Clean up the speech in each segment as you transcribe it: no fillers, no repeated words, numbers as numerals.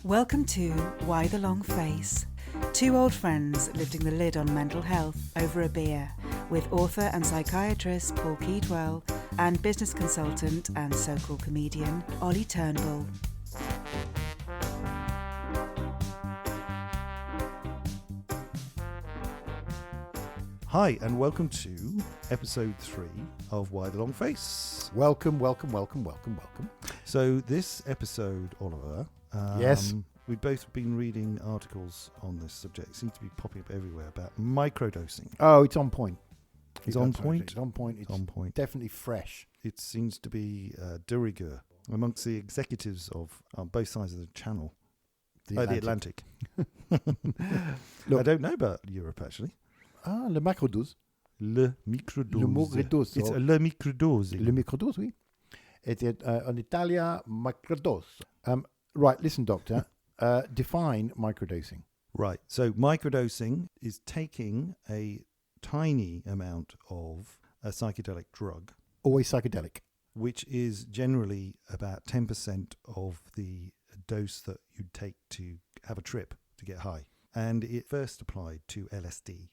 Welcome to Why the Long Face? Two old friends lifting the lid on mental health over a beer with author and psychiatrist Paul Keedwell and business consultant and so-called comedian Ollie Turnbull. Hi, and welcome to episode 3 of Why the Long Face. Welcome. So this episode, Oliver, Yes. we've both been reading articles on this subject. It seems to be popping up everywhere about microdosing. Oh, it's on point. It's on point? It's on point. It's on point. definitely fresh. It seems to be de rigueur amongst the executives of both sides of the channel. The Atlantic. Look, I don't know about Europe, actually. Le microdose. Le microdose. Le microdose. It's le microdosing. Le microdose, oui. Et en Italia, microdose. Right, listen, doctor. Define microdosing. Right. So microdosing is taking a tiny amount of a psychedelic drug. Always psychedelic. Which is generally about 10% of the dose that you'd take to have a trip to get high. And it first applied to LSD.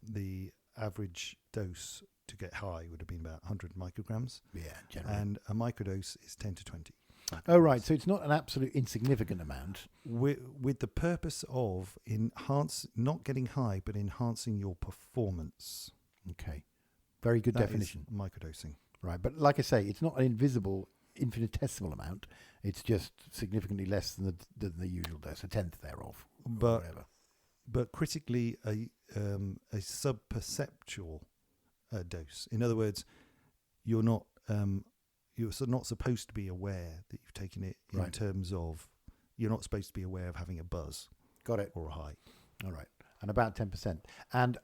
The average dose to get high would have been about 100 micrograms. Yeah, generally. And a microdose is 10 to 20. Oh, right. So it's not an absolute insignificant amount. With the purpose of not getting high, but enhancing your performance. Okay. Very good definition. Microdosing. Right. But like I say, it's not an invisible, infinitesimal amount. It's just significantly less than the usual dose, a tenth thereof. But critically, a sub-perceptual dose. In other words, you're not supposed to be aware that you've taken it in terms of you're not supposed to be aware of having a buzz. Got it. Or a high. All right. And about 10%. And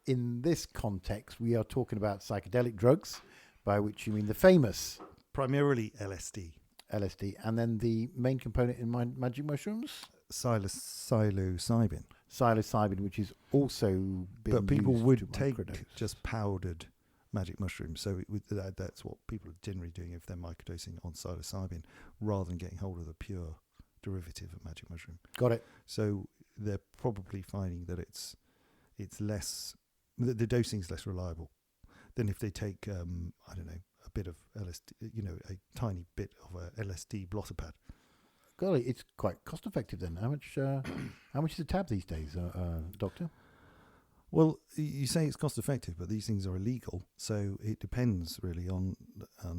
in this context, we are talking about psychedelic drugs, by which you mean the famous... Primarily LSD. LSD. And then the main component in magic mushrooms? Psilocybin. Psilocybin, which is also being But people used would to take microdose. just powdered magic mushrooms. So that's what people are generally doing if they're microdosing on psilocybin, rather than getting hold of the pure derivative of magic mushroom. Got it. So they're probably finding that it's less, the dosing is less reliable than if they take, a bit of LSD, a tiny bit of a LSD blotter pad. Golly, it's quite cost effective then. How much is a tab these days, doctor? Well, you say it's cost effective, but these things are illegal, so it depends really on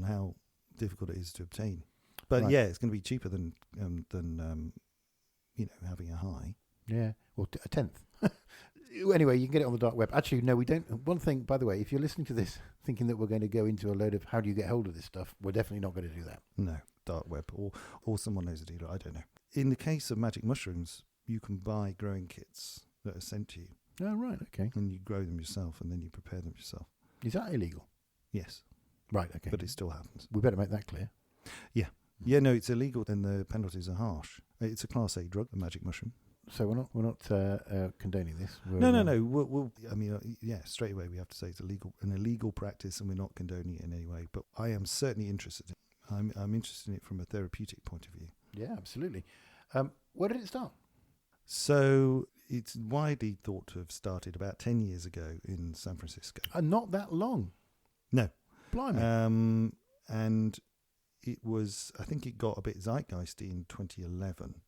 how difficult it is to obtain. But yeah, it's going to be cheaper than having a high. Yeah, well, a tenth. Anyway, you can get it on the dark web. Actually, no, we don't. One thing, by the way, if you're listening to this thinking that we're going to go into a load of how do you get hold of this stuff, we're definitely not going to do that. No, dark web, or someone knows a dealer, I don't know. In the case of magic mushrooms, you can buy growing kits that are sent to you. Oh, right, okay. And you grow them yourself, and then you prepare them yourself. Is that illegal? Yes. Right, okay. But it still happens. We better make that clear. Yeah. Yeah, no, it's illegal, and the penalties are harsh. It's a Class A drug, a magic mushroom. So we're not condoning this. No. We'll straight away we have to say it's an illegal practice, and we're not condoning it in any way. But I am certainly interested in it. I'm interested in it from a therapeutic point of view. Yeah, absolutely. Where did it start? So it's widely thought to have started about 10 years ago in San Francisco. Not that long. No. Blimey. And it was, I think it got a bit zeitgeisty in 2011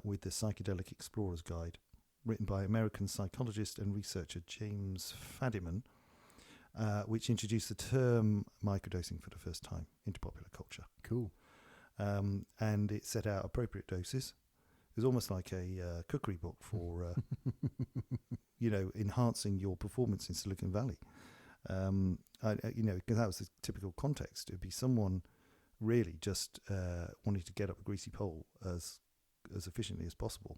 with the Psychedelic Explorer's Guide, written by American psychologist and researcher James Fadiman, which introduced the term microdosing for the first time into popular culture. Cool. And it set out appropriate doses. It was almost like a cookery book for, enhancing your performance in Silicon Valley. Because that was the typical context. It would be someone really just wanting to get up a greasy pole as efficiently as possible.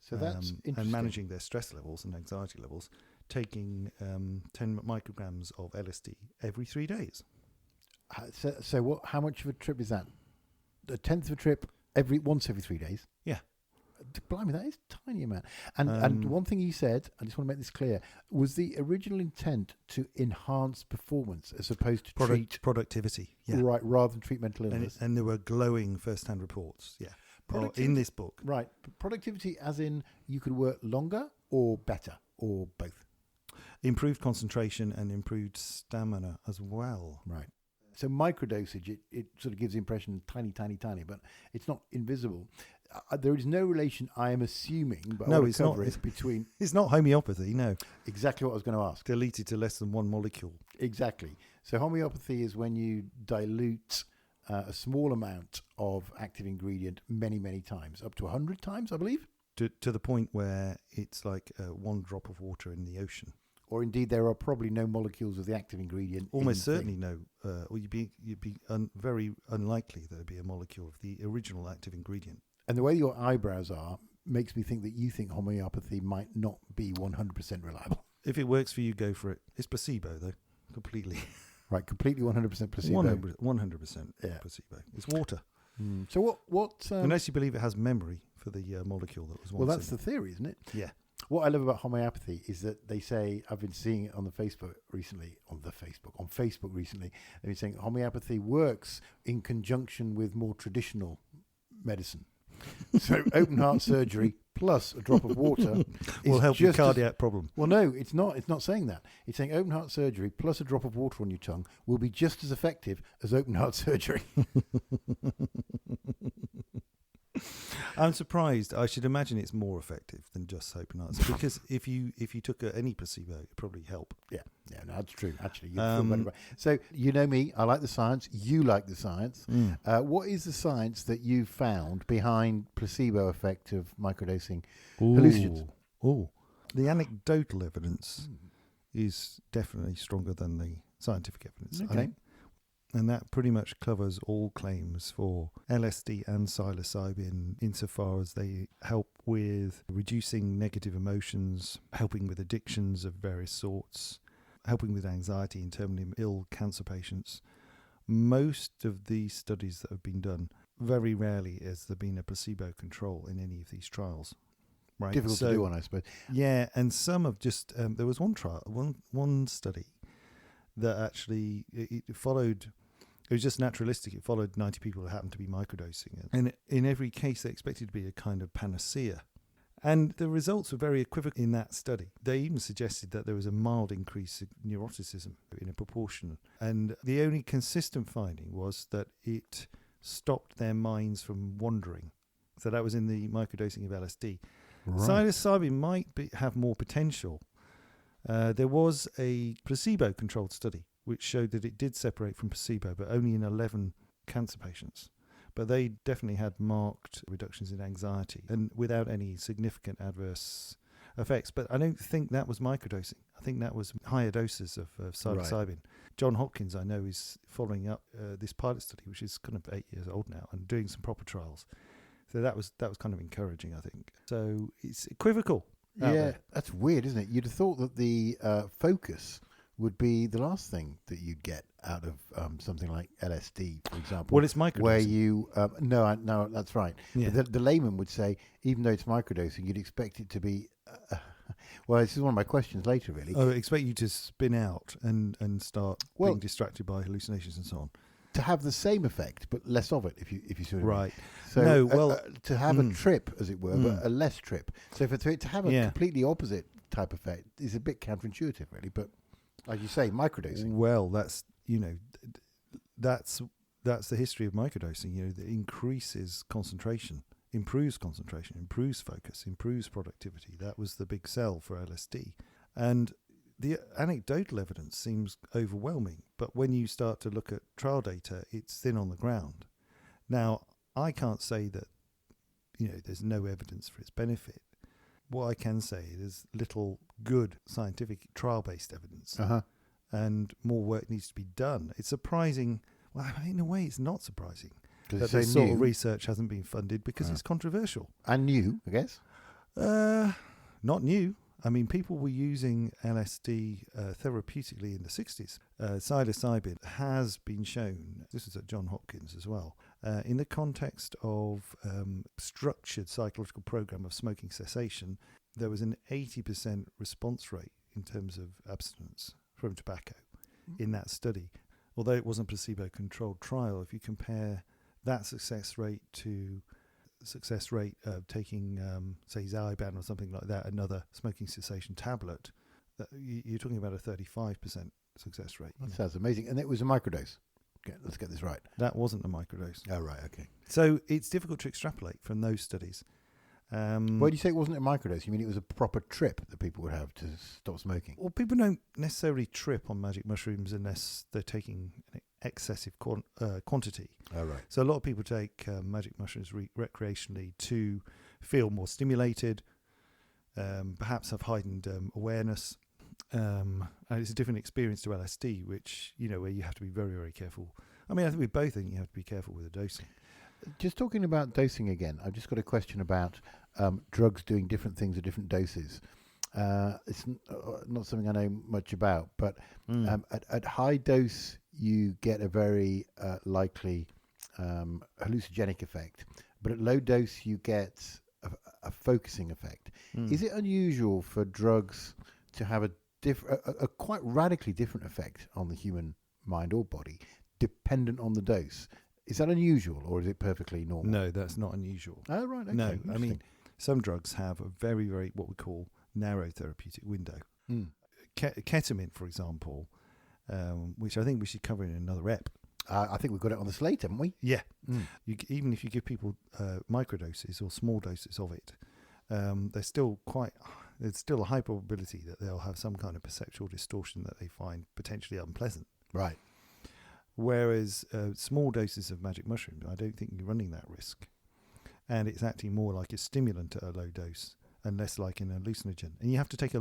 So that's interesting. And managing their stress levels and anxiety levels, taking 10 micrograms of LSD every 3 days. So how much of a trip is that? A tenth of a trip once every 3 days? Yeah. Blimey, that is a tiny amount. And one thing you said, I just want to make this clear, was the original intent to enhance performance as opposed to treat productivity. Yeah. Right, rather than treat mental illness. And there were glowing first-hand reports. Yeah. in this book. Right. Productivity as in you could work longer or better or both? Improved concentration and improved stamina as well. Right. So microdosage, it sort of gives the impression tiny, but it's not invisible. There is no relation, I am assuming, but no, it's not. It's between. It's not homeopathy. No, exactly what I was going to ask. Diluted to less than one molecule. Exactly. So homeopathy is when you dilute a small amount of active ingredient many times, up to 100 times, I believe. To the point where it's like one drop of water in the ocean. Or indeed, there are probably no molecules of the active ingredient. Almost certainly no. Or you'd be very unlikely there'd be a molecule of the original active ingredient. And the way your eyebrows are makes me think that you think homeopathy might not be 100% reliable. If it works for you, go for it. It's placebo, though, completely. Right, completely 100% placebo. 100% placebo. It's water. So what? Unless you believe it has memory for the molecule that was once. Well, that's the theory, isn't it? Yeah. What I love about homeopathy is that they say, I've been seeing it on Facebook recently, they've been saying homeopathy works in conjunction with more traditional medicine. So open heart surgery plus a drop of water will help your cardiac problem. Well, no, it's not. It's not saying that. It's saying open heart surgery plus a drop of water on your tongue will be just as effective as open heart surgery. I'm surprised. I should imagine it's more effective than just open heart, because if you took any placebo, it'd probably help. Yeah, no, that's true. Actually, so you know me. I like the science. You like the science. What is the science that you found behind placebo effect of microdosing hallucinogens? The anecdotal evidence is definitely stronger than the scientific evidence. Okay. And that pretty much covers all claims for LSD and psilocybin insofar as they help with reducing negative emotions, helping with addictions of various sorts, helping with anxiety in terminally ill cancer patients. Most of these studies that have been done, very rarely has there been a placebo control in any of these trials. Right? Difficult to do one, I suppose. Yeah, and some have just... there was one trial, one study that actually it followed... It was just naturalistic. It followed 90 people who happened to be microdosing. And in every case, they expected to be a kind of panacea. And the results were very equivocal in that study. They even suggested that there was a mild increase in neuroticism in a proportion. And the only consistent finding was that it stopped their minds from wandering. So that was in the microdosing of LSD. Right. Psilocybin might have more potential. There was a placebo-controlled study which showed that it did separate from placebo, but only in 11 cancer patients. But they definitely had marked reductions in anxiety and without any significant adverse effects. But I don't think that was microdosing. I think that was higher doses of psilocybin. Right. John Hopkins, I know, is following up this pilot study, which is kind of 8 years old now, and doing some proper trials. So that was kind of encouraging, I think. So it's equivocal. Yeah, that's weird, isn't it? You'd have thought that the focus would be the last thing that you'd get out of something like LSD, for example. Well, it's microdosing. Where you... no, that's right. Yeah. The layman would say, even though it's microdosing, you'd expect it to be... well, this is one of my questions later, really. Oh, I expect you to spin out and start being distracted by hallucinations and so on. To have the same effect, but less of it, if you see what I mean. Right. So, to have a trip, as it were, but a less trip. So for it to have a completely opposite type effect is a bit counterintuitive, really, but... Like you say, microdosing. Well, that's the history of microdosing. That increases concentration, improves focus, improves productivity. That was the big sell for LSD. And the anecdotal evidence seems overwhelming. But when you start to look at trial data, it's thin on the ground. Now, I can't say that there's no evidence for its benefit. What I can say is little good scientific trial-based evidence, and more work needs to be done. It's surprising. Well, in a way, it's not surprising that this sort of research hasn't been funded because it's controversial. And new, I guess? Not new. I mean, people were using LSD therapeutically in the 60s. Psilocybin has been shown, this is at Johns Hopkins as well, in the context of structured psychological program of smoking cessation, there was an 80% response rate in terms of abstinence from tobacco in that study. Although it wasn't a placebo-controlled trial, if you compare that success rate to success rate of taking, say, Zyban or something like that, another smoking cessation tablet, you're talking about a 35% success rate. That sounds amazing. And it was a microdose. Okay, let's get this right. That wasn't a microdose. Oh, right, okay. So it's difficult to extrapolate from those studies. Why do you say it wasn't a microdose? You mean it was a proper trip that people would have to stop smoking? Well, people don't necessarily trip on magic mushrooms unless they're taking an excessive quantity. Oh, right. So a lot of people take magic mushrooms recreationally to feel more stimulated, perhaps have heightened awareness. And it's a different experience to LSD, which, where you have to be very, very careful. I mean, I think we both think you have to be careful with the dosing. Just talking about dosing again, I've just got a question about drugs doing different things at different doses. It's not something I know much about, but at high dose, you get a very likely hallucinogenic effect. But at low dose, you get a focusing effect. Is it unusual for drugs to have a quite radically different effect on the human mind or body, dependent on the dose? Is that unusual, or is it perfectly normal? No, that's not unusual. Oh, right. Okay, no, I mean, some drugs have a very, very, what we call, narrow therapeutic window. Ketamine, for example, which I think we should cover in another ep. I think we've got it on the slate, haven't we? Yeah. Even if you give people microdoses or small doses of it, there's still a high probability that they'll have some kind of perceptual distortion that they find potentially unpleasant. Right. Whereas small doses of magic mushroom, I don't think you're running that risk. And it's acting more like a stimulant at a low dose and less like an hallucinogen. And you have to take a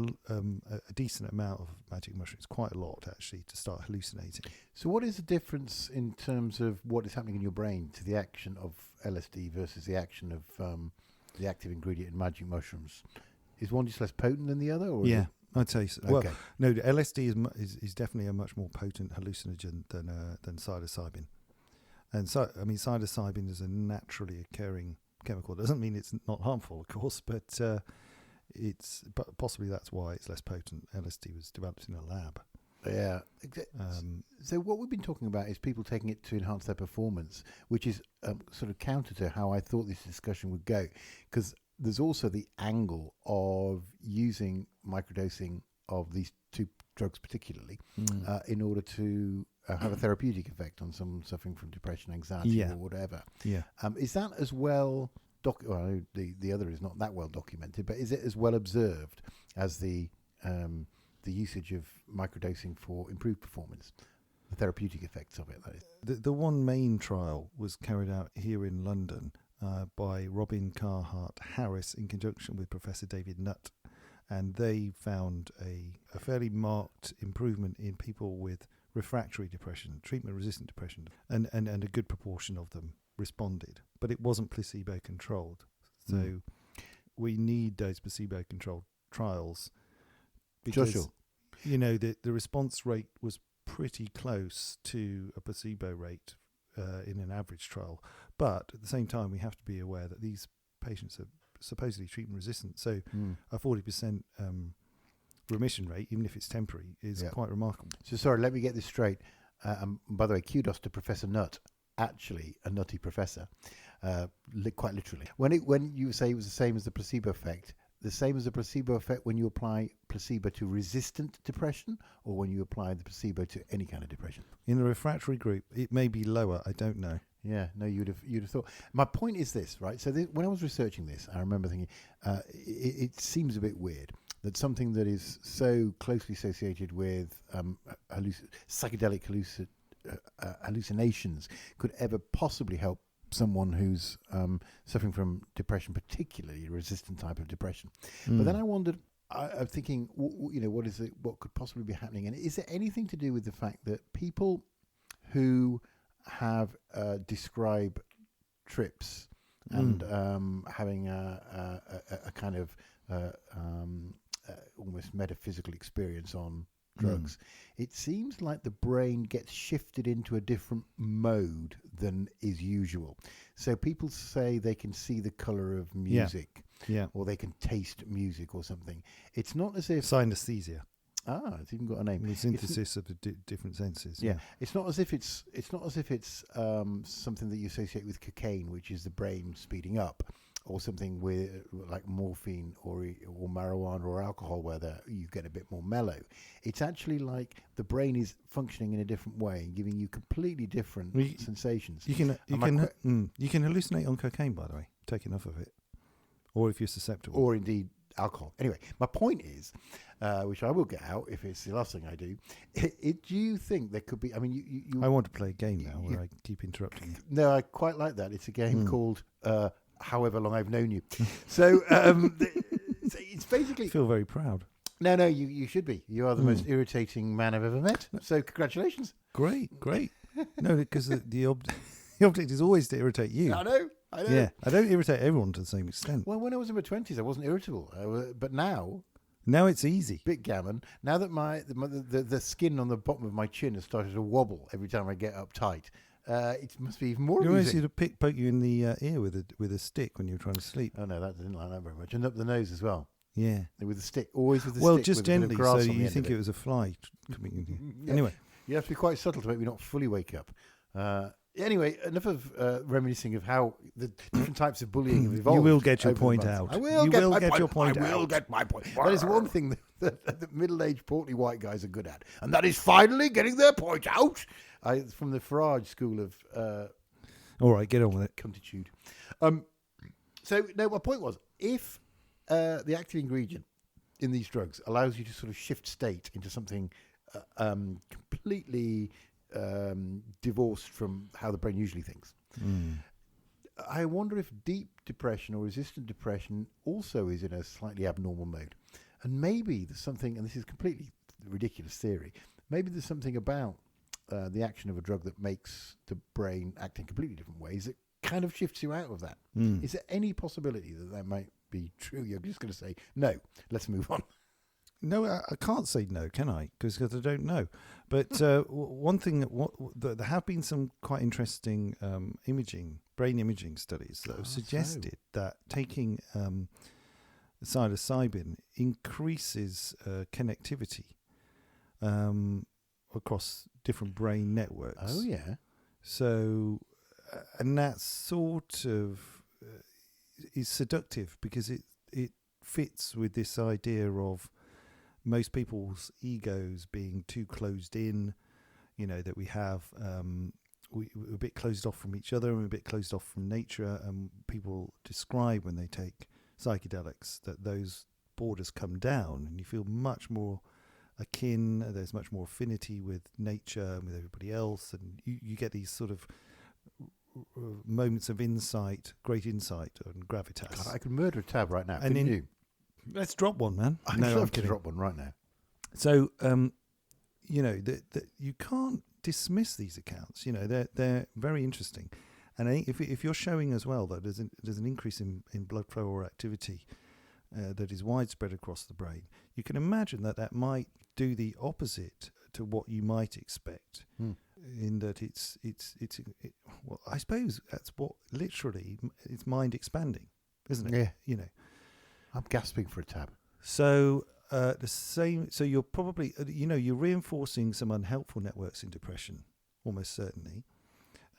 decent amount of magic mushrooms, quite a lot actually, to start hallucinating. So what is the difference in terms of what is happening in your brain to the action of LSD versus the action of the active ingredient in magic mushrooms? Is one just less potent than the other? Or yeah. I'd say so. Okay. Well, no, the LSD is definitely a much more potent hallucinogen than psilocybin. And so, I mean, psilocybin is a naturally occurring chemical. It doesn't mean it's not harmful, of course, but possibly that's why it's less potent. LSD was developed in a lab. Yeah. So what we've been talking about is people taking it to enhance their performance, which is sort of counter to how I thought this discussion would go, because there's also the angle of using microdosing of these two drugs particularly in order to have a therapeutic effect on someone suffering from depression, anxiety, or whatever. Yeah. Is that as well well, the other is not that well documented, but is it as well observed as the usage of microdosing for improved performance, the therapeutic effects of it, that is? The one main trial was carried out here in London by Robin Carhart Harris in conjunction with Professor David Nutt, and they found a fairly marked improvement in people with refractory depression, treatment-resistant depression, and a good proportion of them responded, but it wasn't placebo-controlled. So we need those placebo-controlled trials because the response rate was pretty close to a placebo rate in an average trial. But at the same time, we have to be aware that these patients are supposedly treatment resistant. So a 40% remission rate, even if it's temporary, is quite remarkable. So sorry, let me get this straight. By the way, kudos to Professor Nutt, actually a nutty professor, quite literally. When you say it was the same as the placebo effect, the same as the placebo effect when you apply placebo to resistant depression, or when you apply the placebo to any kind of depression? In the refractory group, it may be lower. I don't know. Yeah, no, you'd have thought. My point is this, right? So when I was researching this, I remember thinking, it seems a bit weird that something that is so closely associated with psychedelic hallucinations could ever possibly help someone who's suffering from depression, particularly a resistant type of depression. But then I wondered, I'm thinking, what could possibly be happening? And is there anything to do with the fact that people who have described trips and having a kind of almost metaphysical experience on drugs, it seems like the brain gets shifted into a different mode than is usual. So people say they can see the color of music, or they can taste music or something. It's not as if synesthesia. It's even got a name. The synthesis of the different senses. Yeah, it's not as if it's something that you associate with cocaine, which is the brain speeding up, or something with like morphine or marijuana or alcohol, where you get a bit more mellow. It's actually like the brain is functioning in a different way and giving you completely different sensations. You can hallucinate on cocaine, by the way. Take enough of it, or if you're susceptible, or indeed alcohol. Anyway, my point is, which I will get out if it's the last thing I do. Do you think there could be? I mean, you I want to play a game now where I keep interrupting you. No, I quite like that. It's a game called However Long I've Known You. So it's basically. I feel very proud. No, you should be. You are the most irritating man I've ever met. So congratulations. Great. No, because the object is always to irritate you. I know. Yeah, I don't irritate everyone to the same extent. Well, when I was in my 20s, I wasn't irritable. But now it's easy. Bit gammon. Now that the skin on the bottom of my chin has started to wobble every time I get uptight, it must be even more amusing. You always used to poke you in the ear with a stick when you were trying to sleep. Oh, no, that didn't like that very much. And up the nose as well. Yeah. With a stick. Always with a stick. Well, just with gently, a bit of grass so on the you end think of it was a fly coming in you. Yeah. Anyway. You have to be quite subtle to make me not fully wake up. Anyway, enough of reminiscing of how the different types of bullying have evolved. You will get your point out. I will get your point out. I will get my point. That is one thing that middle-aged, portly white guys are good at. And that is finally getting their point out. From the Farage school of... all right, get on with it. Cuntitude. So, no, my point was, if the active ingredient in these drugs allows you to sort of shift state into something completely... divorced from how the brain usually thinks. I wonder if deep depression or resistant depression also is in a slightly abnormal mode. And maybe there's something, and this is completely ridiculous theory, maybe there's something about the action of a drug that makes the brain act in completely different ways that kind of shifts you out of that. Is there any possibility that might be true? You're just going to say, no, let's move on. No, I can't say no, can I? Because I don't know. But one thing there have been some quite interesting brain imaging studies that have suggested that taking psilocybin increases connectivity across different brain networks. Oh yeah. So, and that sort of is seductive because it fits with this idea of most people's egos being too closed in, that we have, we're a bit closed off from each other and we're a bit closed off from nature. And people describe when they take psychedelics that those borders come down and you feel much more akin. There's much more affinity with nature and with everybody else. And you get these sort of moments of insight, great insight and gravitas. God, I could murder a tab right now. And you? Let's drop one, man. I'd love to drop one right now. So, you can't dismiss these accounts. They're very interesting. And I think if you're showing as well that there's an increase in blood flow or activity that is widespread across the brain, you can imagine that might do the opposite to what you might expect. In that well, I suppose that's what literally it's mind expanding, isn't it? Yeah. I'm gasping for a tab. So the same. So you're probably, you're reinforcing some unhelpful networks in depression, almost certainly,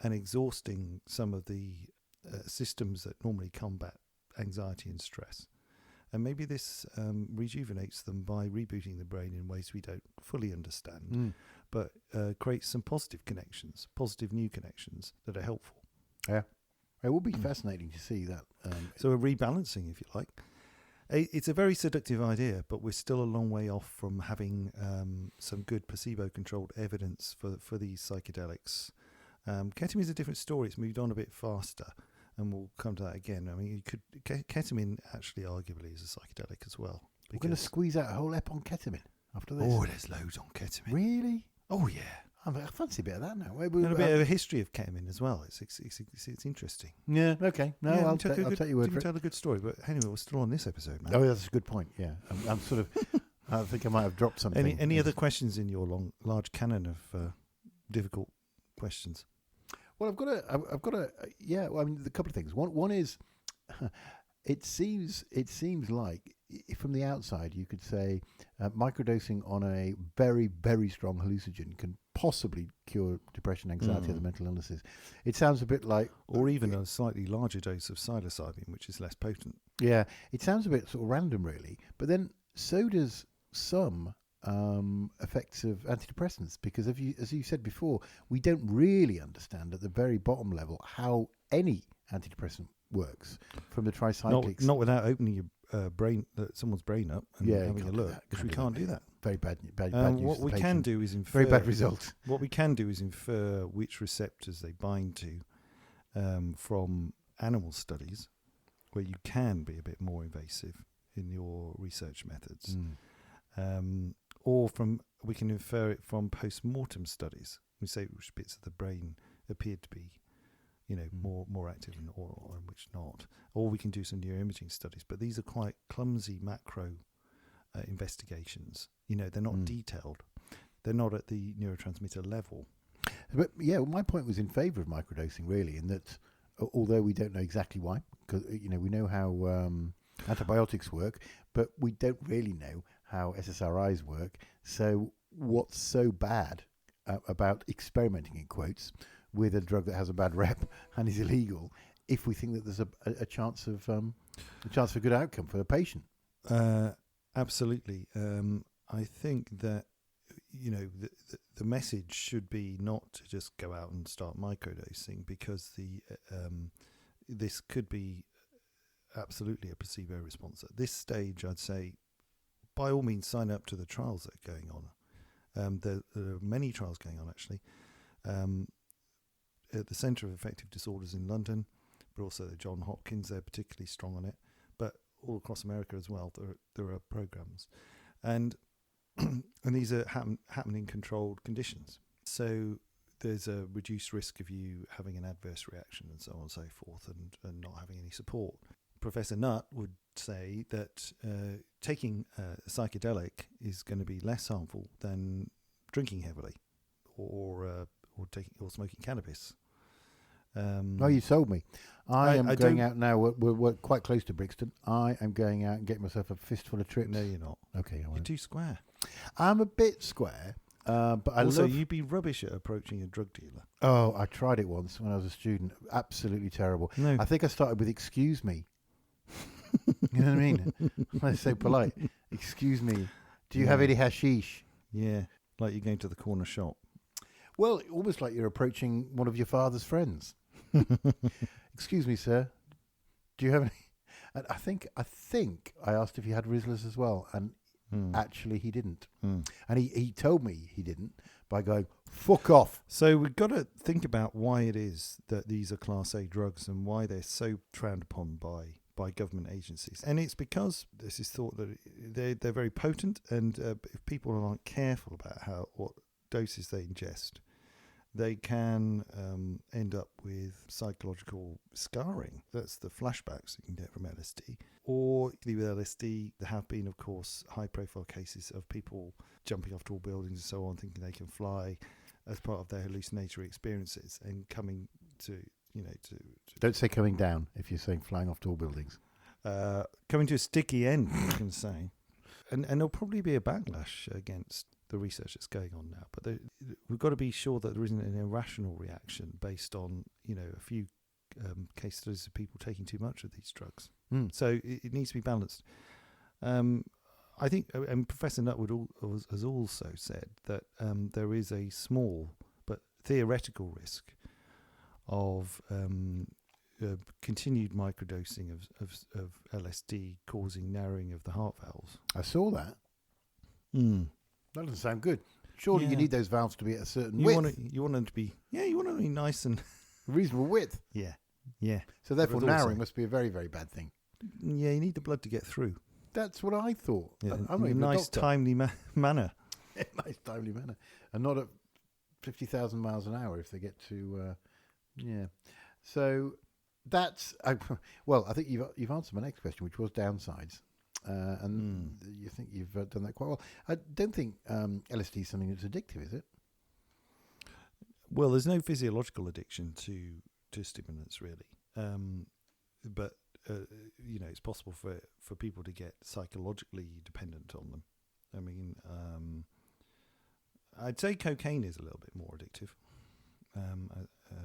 and exhausting some of the systems that normally combat anxiety and stress. And maybe this rejuvenates them by rebooting the brain in ways we don't fully understand, but creates some positive connections, positive new connections that are helpful. Yeah, it would be fascinating to see that. So a rebalancing, if you like. It's a very seductive idea, but we're still a long way off from having some good placebo-controlled evidence for these psychedelics. Ketamine is a different story. It's moved on a bit faster, and we'll come to that again. I mean, ketamine actually arguably is a psychedelic as well. We're going to squeeze out a whole ep on ketamine after this. Oh, there's loads on ketamine. Really? Oh, yeah. I fancy a bit of that now. And a bit of a history of ketamine as well. It's interesting. Yeah, okay. No, yeah, I'll take your word for it. Tell a good story, but anyway, we're still on this episode, man. Oh, yeah, that's a good point, yeah. I'm sort of, I think I might have dropped something. Any other questions in your large canon of difficult questions? Well, I've got a yeah, well, I mean, a couple of things. One is, it seems like from the outside, you could say microdosing on a very, very strong hallucinogen can possibly cure depression, anxiety, other mental illnesses. It sounds a bit like... Or even a slightly larger dose of psilocybin, which is less potent. Yeah, it sounds a bit sort of random, really. But then so does some effects of antidepressants, because as you said before, we don't really understand at the very bottom level how any antidepressant works from the tricyclics. Not without opening your someone's brain up and having a look, which we can't do that. Very bad news. What we can do is infer... Very bad results. What we can do is infer which receptors they bind to from animal studies, where you can be a bit more invasive in your research methods. Or we can infer it from post-mortem studies. We say which bits of the brain appeared to be, more active and which not. Or we can do some neuroimaging studies, but these are quite clumsy macro investigations. They're not detailed. They're not at the neurotransmitter level. But my point was in favour of microdosing, really, in that although we don't know exactly why, because we know how antibiotics work, but we don't really know how SSRIs work. So what's so bad about experimenting, in quotes, with a drug that has a bad rep and is illegal, if we think that there's a chance for good outcome for the patient? Absolutely. I think that the message should be not to just go out and start microdosing, because this could be absolutely a placebo response. At this stage, I'd say, by all means, sign up to the trials that are going on. There are many trials going on, actually, at the Centre of Affective Disorders in London, but also the Johns Hopkins. They're particularly strong on it, but all across America as well. There are programs, and these are happening in controlled conditions. So there's a reduced risk of you having an adverse reaction and so on and so forth, and not having any support. Professor Nutt would say that taking a psychedelic is going to be less harmful than drinking heavily or smoking cannabis. You sold me. I am going out now. We're quite close to Brixton. I am going out and getting myself a fistful of trips. No, you're not. Okay, you're too square. I'm a bit square, but you'd be rubbish at approaching a drug dealer. Oh, I tried it once when I was a student. Absolutely terrible. No. I think I started with "excuse me." You know what I mean? I'm so polite. Excuse me. Do you have any hashish? Yeah, like you're going to the corner shop. Well, almost like you're approaching one of your father's friends. Excuse me, sir. Do you have any? And I think I asked if he had Rizzlers as well, and actually he didn't. And he told me he didn't by going, fuck off. So we've got to think about why it is that these are Class A drugs and why they're so frowned upon by government agencies. And it's because this is thought that they're very potent, and if people aren't careful about what doses they ingest, they can end up with psychological scarring. That's the flashbacks you can get from LSD. Or with LSD, there have been, of course, high-profile cases of people jumping off tall buildings and so on, thinking they can fly as part of their hallucinatory experiences, and coming to Don't say coming down if you're saying flying off tall buildings. Coming to a sticky end, I can say. And there'll probably be a backlash against the research that's going on now. But we've got to be sure that there isn't an irrational reaction based on, a few case studies of people taking too much of these drugs. So it needs to be balanced. I think, and Professor Nutt has also said that there is a small but theoretical risk of continued microdosing of LSD causing narrowing of the heart valves. I saw that. That doesn't sound good. Surely you need those valves to be at a certain width. You want them to be nice and reasonable width. Yeah. So therefore narrowing must be a very, very bad thing. Yeah, you need the blood to get through. That's what I thought. Yeah, I'm in a nice, timely manner. Nice, timely manner. And not at 50,000 miles an hour if they get to... So that's... I think you've answered my next question, which was downsides. And you think you've done that quite well. I don't think LSD is something that's addictive, is it? Well, there's no physiological addiction to stimulants, really. But it's possible for people to get psychologically dependent on them. I mean, I'd say cocaine is a little bit more addictive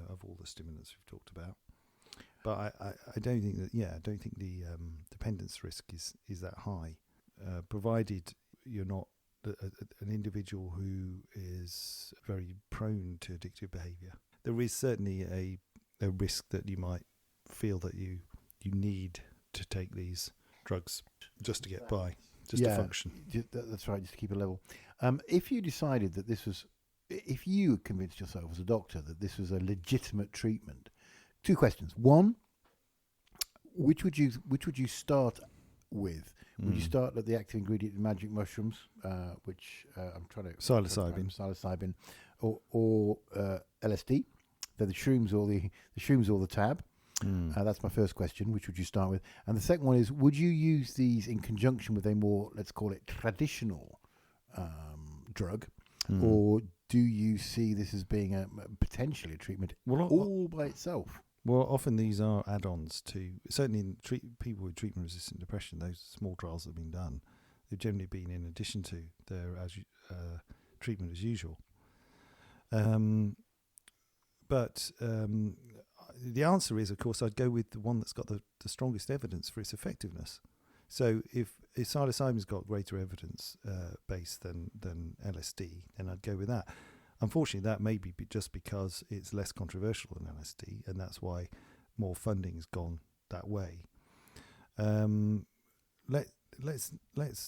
of all the stimulants we've talked about. But I don't think that. Yeah, I don't think the dependence risk is that high, provided you're not an individual who is very prone to addictive behaviour. There is certainly a risk that you might feel that you need to take these drugs just to get by, just to function. That's right, just to keep a level. If you decided that if you convinced yourself as a doctor that this was a legitimate treatment, two questions. One, which would you start with? Would you start at the active ingredient in magic mushrooms, which I'm trying to psilocybin, or LSD? They're the shrooms or the tab. That's my first question. Which would you start with? And the second one is, would you use these in conjunction with a more, let's call it, traditional drug, or do you see this as being potentially a treatment all by itself? Well, often these are add-ons to, certainly in people with treatment-resistant depression, those small trials that have been done, they've generally been in addition to their treatment as usual. But the answer is, of course, I'd go with the one that's got the strongest evidence for its effectiveness. So if psilocybin's got greater evidence base than LSD, then I'd go with that. Unfortunately, that may be just because it's less controversial than LSD, and that's why more funding's gone that way. Let's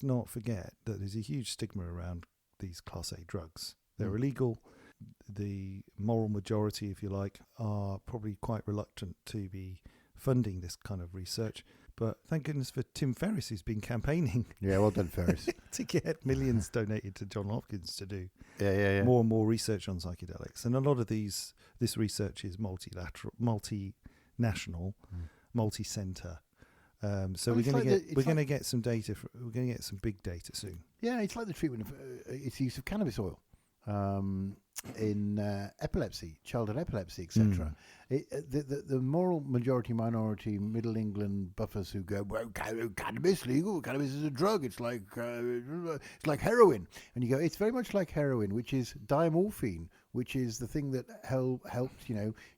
not forget that there's a huge stigma around these Class A drugs. They're illegal. The moral majority, if you like, are probably quite reluctant to be funding this kind of research. But thank goodness for Tim Ferriss, who's been campaigning. Yeah, well done, Ferriss. to get millions donated to John Hopkins to do more and more research on psychedelics. And a lot of this research is multinational, multi-center. So we're going to get some data. We're going to get some big data soon. Yeah, it's like the treatment of its use of cannabis oil in epilepsy, childhood epilepsy, etc. The moral majority, minority, Middle England buffers who go, well, cannabis legal. Cannabis is a drug. It's like heroin, and you go, it's very much like heroin, which is diamorphine, which is the thing that helped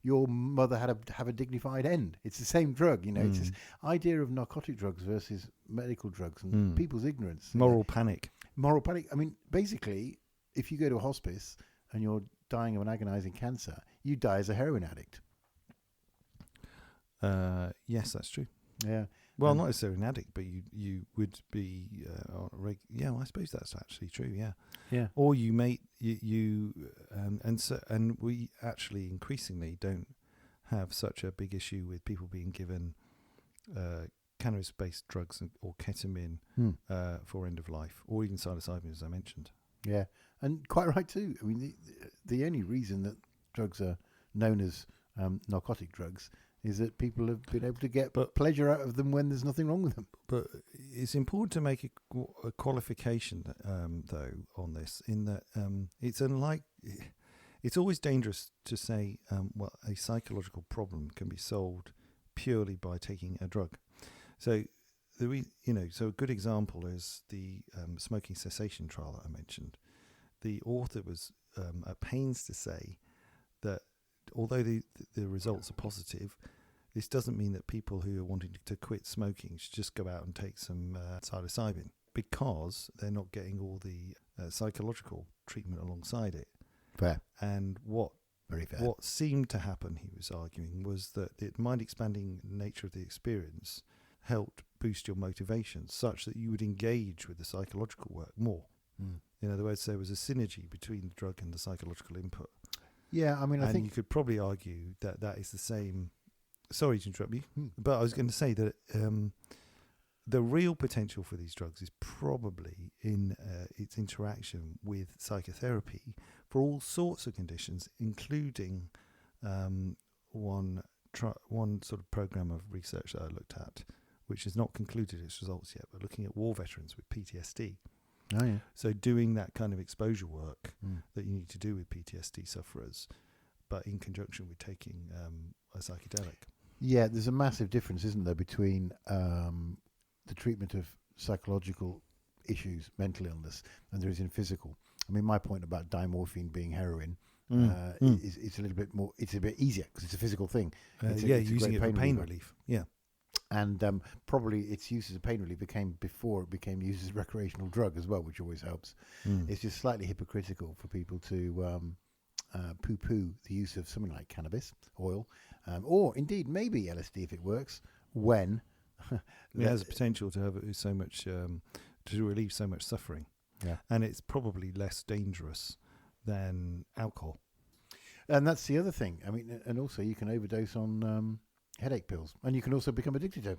your mother have a dignified end. It's the same drug. It's this idea of narcotic drugs versus medical drugs and people's ignorance. Moral panic. I mean, basically, if you go to a hospice and you're dying of an agonizing cancer, you die as a heroin addict. Yes, that's true. Yeah. Well, not necessarily an addict, but you would be. I suppose that's actually true. Yeah. Yeah. Or you may and we actually increasingly don't have such a big issue with people being given cannabis-based drugs or ketamine for end of life, or even psilocybin, as I mentioned. Yeah, and quite right too. I mean, the only reason that drugs are known as narcotic drugs is that people have been able to get pleasure out of them when there's nothing wrong with them. But it's important to make a qualification, though, on this, in that it's always dangerous to say, a psychological problem can be solved purely by taking a drug. So, so a good example is the smoking cessation trial that I mentioned. The author was at pains to say that although the results are positive, this doesn't mean that people who are wanting to quit smoking should just go out and take some psilocybin, because they're not getting all the psychological treatment alongside it. Fair. And Very fair. What seemed to happen, he was arguing, was that the mind-expanding nature of the experience helped boost your motivation such that you would engage with the psychological work more. In other words, there was a synergy between the drug and the psychological input. Yeah, I mean, I think you could probably argue that is the same. Sorry to interrupt you, but I was going to say that the real potential for these drugs is probably in its interaction with psychotherapy for all sorts of conditions, including one sort of program of research that I looked at, which has not concluded its results yet, but looking at war veterans with PTSD. Oh, yeah. So doing that kind of exposure work that you need to do with PTSD sufferers, but in conjunction with taking a psychedelic. Yeah, there's a massive difference, isn't there, between the treatment of psychological issues, mental illness, and there is in physical. I mean, my point about dimorphine being heroin is it's a little bit more. It's a bit easier because it's a physical thing. It's using it for pain relief. Yeah. And probably its use as a pain relief before it became used as a recreational drug as well, which always helps. It's just slightly hypocritical for people to poo-poo the use of something like cannabis oil, or indeed maybe LSD if it works, when it has the potential to have so much to relieve so much suffering. Yeah, and it's probably less dangerous than alcohol. And that's the other thing. I mean, and also you can overdose on headache pills, and you can also become addicted to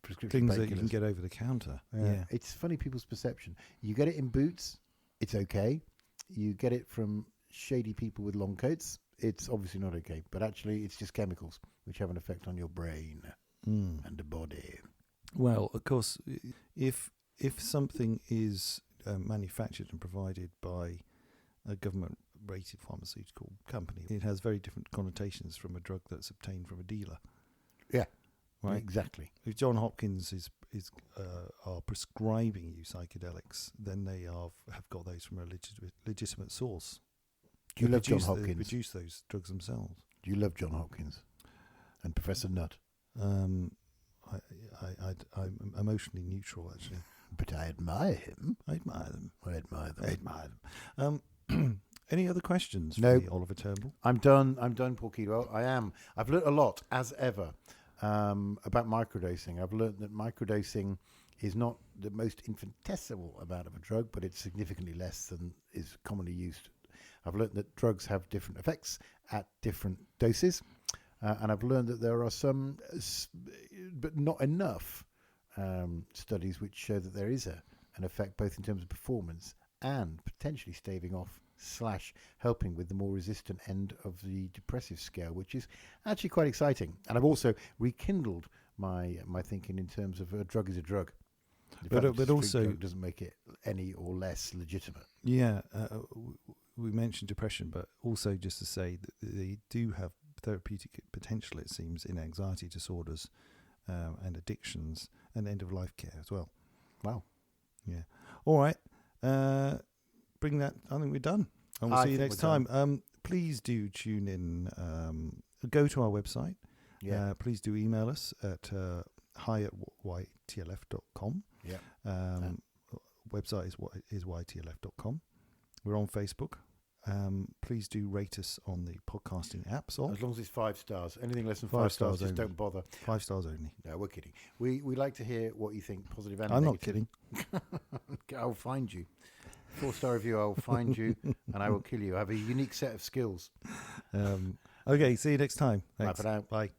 prescription things that you painkillers. can get over the counter. Yeah. It's funny people's perception. You get it in Boots, it's okay. You get it from shady people with long coats, it's obviously not okay. But actually, it's just chemicals which have an effect on your brain and the body. Well, of course, if something is manufactured and provided by a government-rated pharmaceutical company, it has very different connotations from a drug that's obtained from a dealer. Yeah, right. Exactly. If John Hopkins are prescribing you psychedelics, then they have got those from a legitimate source. Do you love John Hopkins? They produce those drugs themselves. Do you love John Hopkins and Professor Nutt? I'm emotionally neutral, actually. But I admire him. I admire them. I admire them. I admire them. Any other questions for Nope. me, Oliver Turnbull? I'm done, Paul Keedwell. I am. I've learnt a lot, as ever, about microdosing. I've learnt that microdosing is not the most infinitesimal amount of a drug, but it's significantly less than is commonly used. I've learnt that drugs have different effects at different doses. And I've learned that there are some, but not enough, studies which show that there is an effect both in terms of performance and potentially staving off / helping with the more resistant end of the depressive scale, which is actually quite exciting. And I've also rekindled my thinking in terms of a drug is a drug. But also doesn't make it any or less legitimate. Yeah, we mentioned depression, but also just to say that they do have therapeutic potential, it seems, in anxiety disorders and addictions and end-of-life care as well. Wow. Yeah. All right. Bring that. I think we're done. And we'll see you next time. Please do tune in. Go to our website. Yeah. Please do email us at hi@ytlf.com. Yeah. Website is ytlf.com. We're on Facebook. Please do rate us on the podcasting apps. As long as it's 5 stars. Anything less than 5 stars, just don't bother. 5 stars only. No, we're kidding. We like to hear what you think, positive and I'm negative. not kidding. I'll find you. 4-star review, I'll find you and I will kill you. I have a unique set of skills. Okay, see you next time. Thanks. Bye for now. Bye.